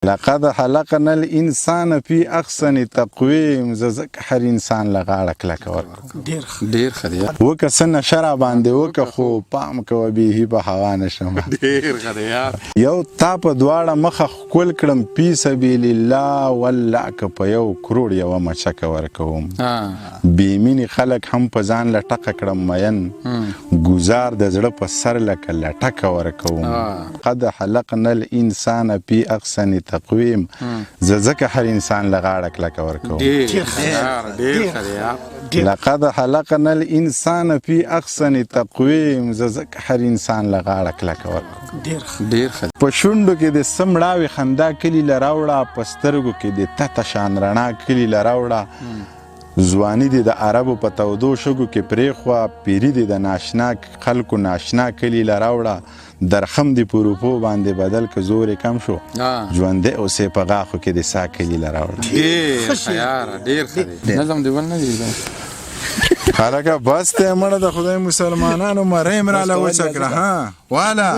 لقد خلقنا الانسان فی احسن تقویم. زه هر انسان له غاړه کلکه ورکړم. ډېر ښه دی. وکه څه نشه را باندې وکه خو پام کوه بیخي په هوا نه شم. ډېر ښه دی یار. یو تا په دواړه مخه ښکل کړم فی سبیل الله، والله که په 1 کروړ یوه مچکه ورکوم. بېمینې خلک هم په ځان له ټقه کړم مین، ګزار د زړه په سر لکه لټکه ورکوم. قد خلقنا الانسان فی احسن تقویم. زه ځکه هر انسان له غاړه کلکه ورکوم. ډېر ښه دی یار. لقد خلقنا الانسان فی احسن تقویم. زه ځکه هر انسان له غاړه کلکه ورکوم. ډېر ښه دی. په شونډو کې د څه مړاوې خندا کلي له راوړه، په سترګو کې د تته شان رڼا کلي له راوړه. ځواني دې د عربو په تودو شګو کې پرېښوه، پیري دې د ناشنا خلکو ناشنا کلي له راوړه. درخم دې په روپو باندې بدل که زور یې کم شو، ژوندی اوسې په غاښو کې د سا کلي له راوړه. ډېر ښه یاره، ډېر ښه دی. نظم دې بل نه دی هلکه بس دی مړه د خدای مسلمانانو مرۍ م راله وچه کړه. ها واله